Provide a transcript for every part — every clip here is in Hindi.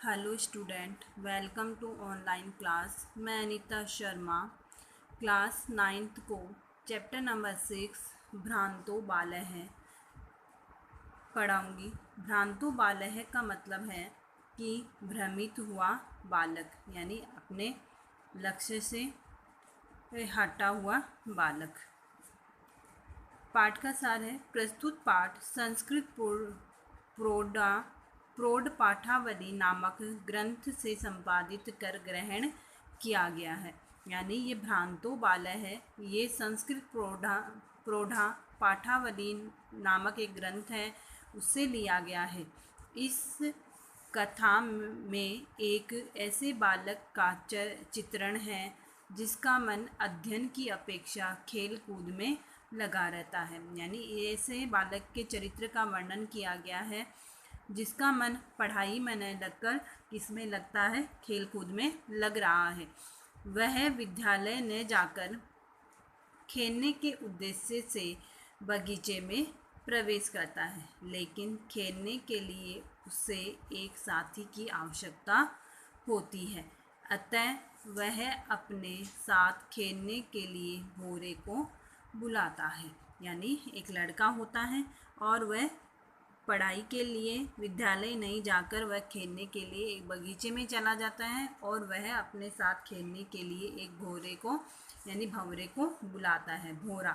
Hello student, welcome to online class. मैं अनीता शर्मा क्लास नाइन्थ को चैप्टर नंबर 6 भ्रांतो बालः पढ़ाऊँगी। भ्रांतो बालः का मतलब है कि भ्रमित हुआ बालक, यानी अपने लक्ष्य से हटा हुआ बालक। पाठ का सार है। प्रस्तुत पाठ संस्कृत प्रौढ़ पाठावली नामक ग्रंथ से संपादित कर ग्रहण किया गया है। यानी ये भ्रांतो बालः है, ये संस्कृत प्रौढ़ा पाठावली नामक एक ग्रंथ है, उससे लिया गया है। इस कथा में एक ऐसे बालक का चित्रण है जिसका मन अध्ययन की अपेक्षा खेल कूद में लगा रहता है। यानी ऐसे बालक के चरित्र का वर्णन किया गया है जिसका मन पढ़ाई में न लगकर किसमें लगता है, खेल कूद में लग रहा है। वह विद्यालय न जाकर खेलने के उद्देश्य से बगीचे में प्रवेश करता है, लेकिन खेलने के लिए उसे एक साथी की आवश्यकता होती है। अतः वह अपने साथ खेलने के लिए भोरे को बुलाता है। यानी एक लड़का होता है और वह पढ़ाई के लिए विद्यालय नहीं जाकर वह खेलने के लिए एक बगीचे में चला जाता है और वह अपने साथ खेलने के लिए एक भौरे को यानी भंवरे को बुलाता है। भौरा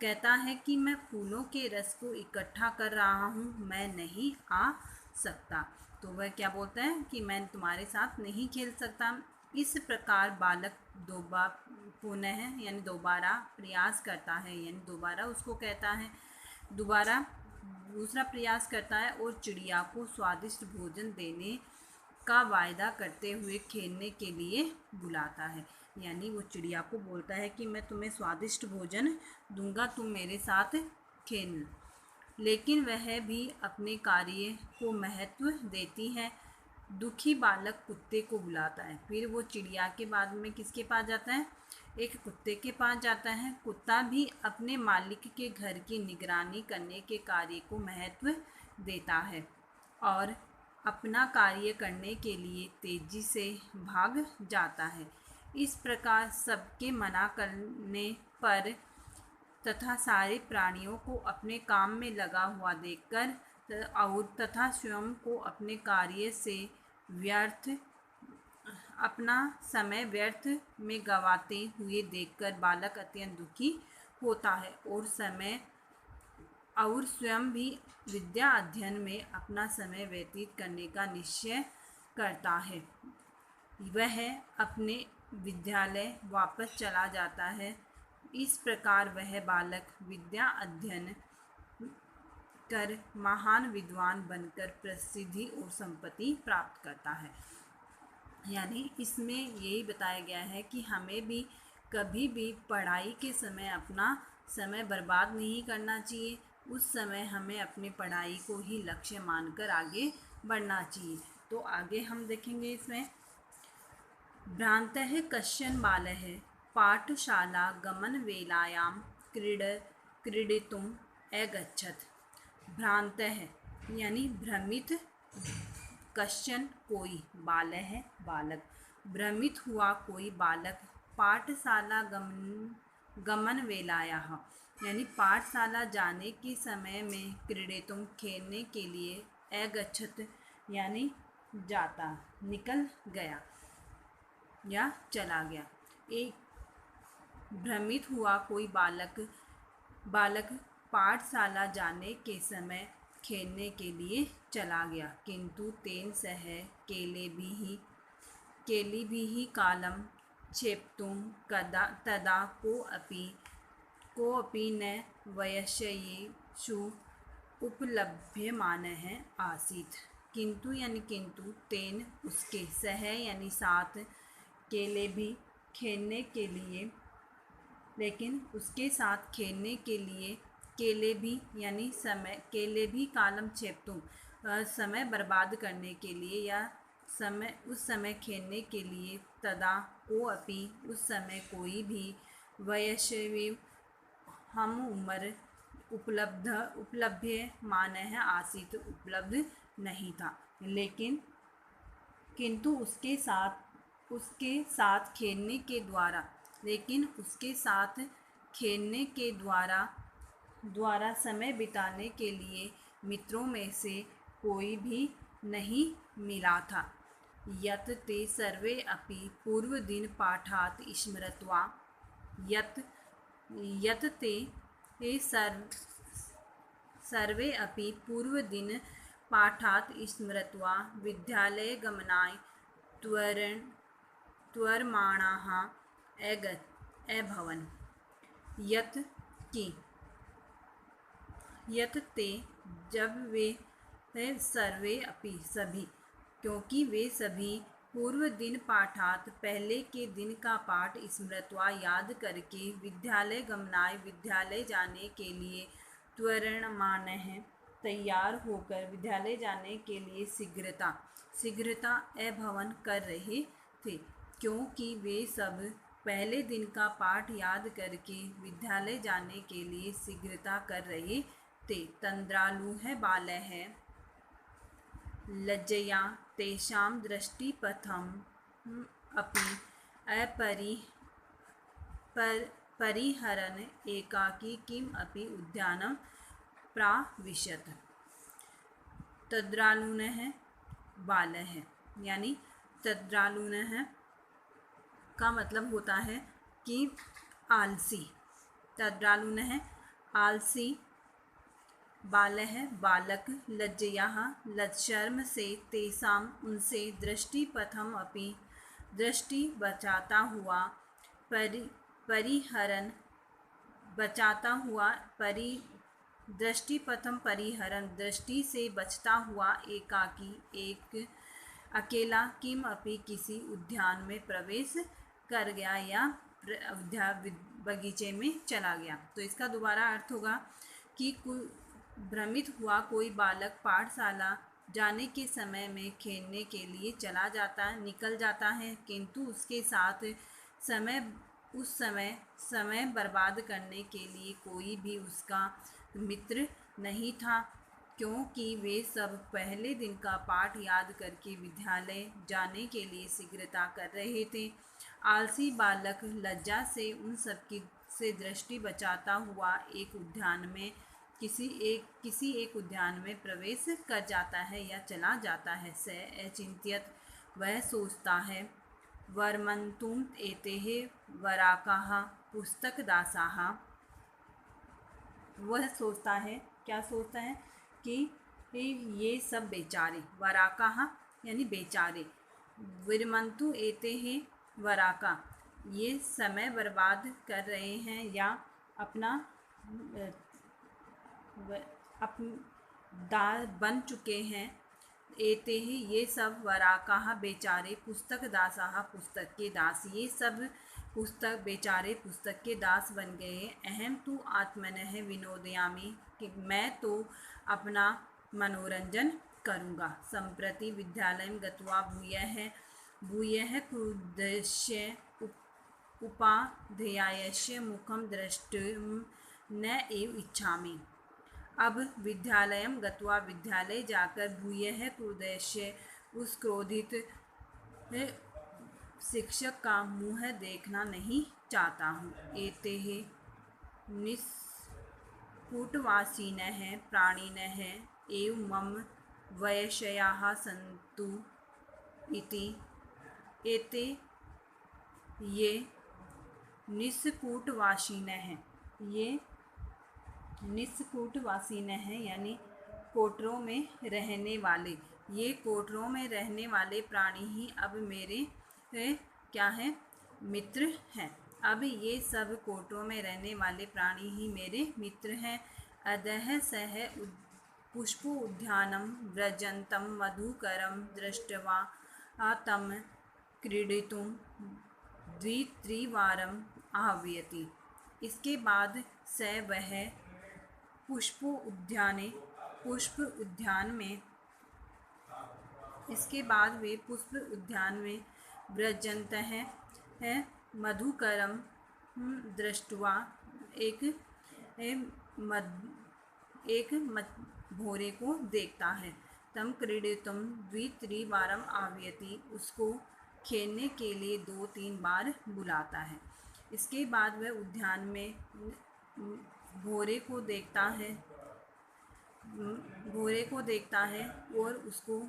कहता है कि मैं फूलों के रस को इकट्ठा कर रहा हूँ, मैं नहीं आ सकता। तो वह क्या बोलता है कि मैं तुम्हारे साथ नहीं खेल सकता। इस प्रकार बालक पुनः यानी दोबारा प्रयास करता है, यानी दोबारा उसको कहता है, दोबारा दूसरा प्रयास करता है और चिड़िया को स्वादिष्ट भोजन देने का वायदा करते हुए खेलने के लिए बुलाता है। यानी वो चिड़िया को बोलता है कि मैं तुम्हें स्वादिष्ट भोजन दूंगा, तुम मेरे साथ खेल। लेकिन वह भी अपने कार्य को महत्व देती है। दुखी बालक कुत्ते को बुलाता है। फिर वो चिड़िया के बाद में किसके पास जाता है, एक कुत्ते के पास जाता है। कुत्ता भी अपने मालिक के घर की निगरानी करने के कार्य को महत्व देता है और अपना कार्य करने के लिए तेजी से भाग जाता है। इस प्रकार सबके मना करने पर तथा सारे प्राणियों को अपने काम में लगा हुआ देखकर और तथा स्वयं को अपने कार्य से अपना समय व्यर्थ में गंवाते हुए देखकर बालक अत्यंत दुखी होता है और स्वयं भी विद्या अध्ययन में अपना समय व्यतीत करने का निश्चय करता है। वह अपने विद्यालय वापस चला जाता है। इस प्रकार वह बालक विद्या अध्ययन कर महान विद्वान बनकर प्रसिद्धि और संपत्ति प्राप्त करता है। यानी इसमें यही बताया गया है कि हमें भी कभी भी पढ़ाई के समय अपना समय बर्बाद नहीं करना चाहिए। उस समय हमें अपनी पढ़ाई को ही लक्ष्य मानकर आगे बढ़ना चाहिए। तो आगे हम देखेंगे इसमें। भ्रान्तः कश्चन बालः पाठशाला गमनवेलायां क्रीडितुम् अगच्छत्। भ्रान्तः यानी भ्रमित, कश्चन कोई, बालः बालक, भ्रमित हुआ कोई बालक, पाठशाला गमन वेलायाः यानी पाठशाला जाने के समय में, क्रीडितुम् खेलने के लिए, अगच्छत् यानी जाता, निकल गया या चला गया। एक भ्रमित हुआ कोई बालक पाठशाला जाने के समय खेलने के लिए चला गया, किंतु तेन सह केलिभिः कालं क्षेप्तुं तदा कोऽपि न वयस्येषु उपलभ्यमानः आसीत्। किंतु यानी किंतु, तेन उसके, सह यानी साथ, केले भी खेलने के लिए, लेकिन उसके साथ खेलने के लिए, केले भी यानी समय, केले भी कालम क्षेप्तुम समय बर्बाद करने के लिए या उस समय खेलने के लिए, तदा को अपि उस समय कोई भी, वयस्वी हम उम्र, उपलभ्य मानः आसीत उपलब्ध नहीं था। लेकिन किंतु उसके साथ खेलने के द्वारा समय बिताने के लिए मित्रों में से कोई भी नहीं मिला था। यत् ते सर्वे अपि पूर्वदिन पाठात् स्मृत्वा यत् ते सर्वे अपि पूर्वदिन पाठात् स्मृत्वा विद्यालयगमनाय त्वरमाणाः अभवन्। यत् ते जब वे सर्वे अपि सभी, क्योंकि वे सभी पूर्व दिन पाठात पहले के दिन का पाठ स्मृत्वा याद करके विद्यालय जाने के लिए त्वरणमानः तैयार होकर विद्यालय जाने के लिए शीघ्रता अभवन कर रहे थे। क्योंकि वे सब पहले दिन का पाठ याद करके विद्यालय जाने के लिए शीघ्रता कर रहे थे। तन्द्रालुः बालः लज्जया तेषां दृष्टिपथम् अपि परिहरन् एकाकी किम् अपि उद्यानं प्राविशत्। तद्रालुनः बालः यानी तद्रालुनः का मतलब होता है कि आलसी। तद्रालुनः आलसी, बालः बालक, लज्जया शर्म से, तेषाम उनसे, दृष्टिपथम अपि दृष्टि बचाता हुआ, परिहरन बचाता हुआ, दृष्टिपथम परिहरन दृष्टि से बचता हुआ, एकाकी एक अकेला, किम अपि किसी उद्यान में प्रवेश कर गया या बगीचे में चला गया। तो इसका दोबारा अर्थ होगा कि भ्रमित हुआ कोई बालक पाठशाला जाने के समय में खेलने के लिए निकल जाता है, किंतु उसके साथ समय बर्बाद करने के लिए कोई भी उसका मित्र नहीं था, क्योंकि वे सब पहले दिन का पाठ याद करके विद्यालय जाने के लिए शीघ्रता कर रहे थे। आलसी बालक लज्जा से उन सब से दृष्टि बचाता हुआ किसी एक उद्यान में प्रवेश कर जाता है या चला जाता है। स अचिंत्यत वह सोचता है, वर्मन्तुम एतेः वराकाः पुस्तकदासाः। वह सोचता है, क्या सोचता है कि ये सब बेचारे, वराकाः यानी बेचारे, विरमन्तु एतेः वराका ये समय बर्बाद कर रहे हैं या बन चुके हैं। एते ही ये सब वराकाः बेचारे, पुस्तक दासाः पुस्तक के दास, ये सब बेचारे पुस्तक के दास बन गए। अहम तु आत्मनः विनोदयामि कि मैं तो अपना मनोरंजन करूँगा। सम्प्रति विद्यालयं गत्वा भूयः क्रुद्धस्य उपाध्यायस्य मुखं द्रष्टुं न एव इच्छामि। अब विद्यालयं गत्वा विद्यालय जाकर भूयः क्रुद्धस्य उस क्रोधित शिक्षक का मुँह देखना नहीं चाहता हूँ। एतेः निष्कूटवासिनः प्राणिनः एव मम वयस्याः सन्तु इति। एते ये निष्कूटवासिनः यानी कोटरों में रहने वाले, ये कोटरों में रहने वाले प्राणी ही अब मेरे क्या हैं, मित्र हैं। अब ये सब कोटरों में रहने वाले प्राणी ही मेरे मित्र हैं। अधः सह पुष्पोद्यानं व्रजन्तं मधुकरं दृष्ट्वा तं क्रीडितुं द्वित्रिवारम् आह्वयति। इसके बाद वह पुष्प उद्यान में व्रजन्तः मधुकरम दृष्ट्वा एक भौरे को देखता है। तम क्रीडितुम द्वित्रिवारम आह्वयति, उसको खेलने के लिए 2-3 बार बुलाता है। इसके बाद वह उद्यान में भोरे को देखता है और उसको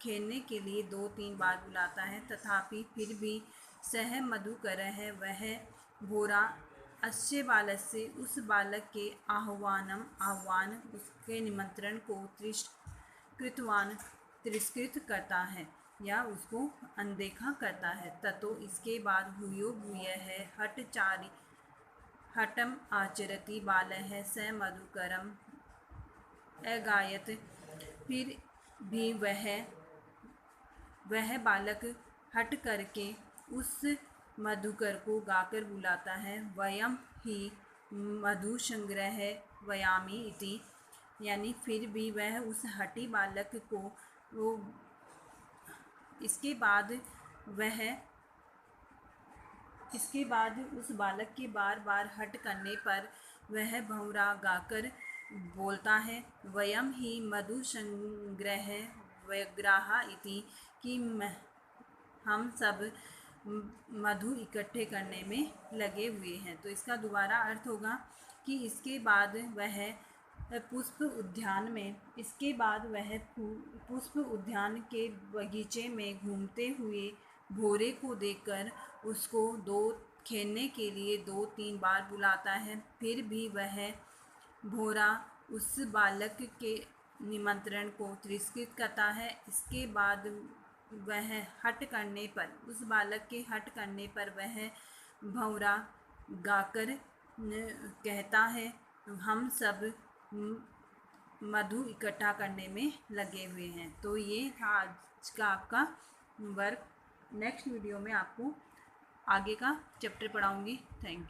खेलने के लिए 2-3 बार बुलाता है, तथापि फिर भी सह मधुकरः, वह भोरा अस्य बालस्य, उस बालक के आह्वान उसके निमंत्रण को तिरस्कृत करता है या उसको अनदेखा करता है। ततो इसके बाद भूयो भूयः हठम आचरति बालः स मधुकरम अगायत, फिर भी वह बालक हट करके उस मधुकर को गाकर बुलाता है। वयम ही मधुसंग्रह वयामि इति, यानी फिर भी वह उस हठी बालक को इसके बाद उस बालक के बार बार हट करने पर वह भंवरा गाकर बोलता है, वयम ही मधुसंग्रह व्यग्राहा इति, कि हम सब मधु इकट्ठे करने में लगे हुए हैं। तो इसका दोबारा अर्थ होगा कि इसके बाद वह पुष्प उद्यान के बगीचे में घूमते हुए भोरे को देखकर उसको खेलने के लिए 2-3 बार बुलाता है। फिर भी वह भोरा उस बालक के निमंत्रण को तिरस्कृत करता है। इसके बाद वह उस बालक के हट करने पर वह भंवरा गाकर कहता है, हम सब मधु इकट्ठा करने में लगे हुए हैं। तो ये था आज का आपका वर्क। नेक्स्ट वीडियो में आपको आगे का चैप्टर पढ़ाऊँगी। Thank you.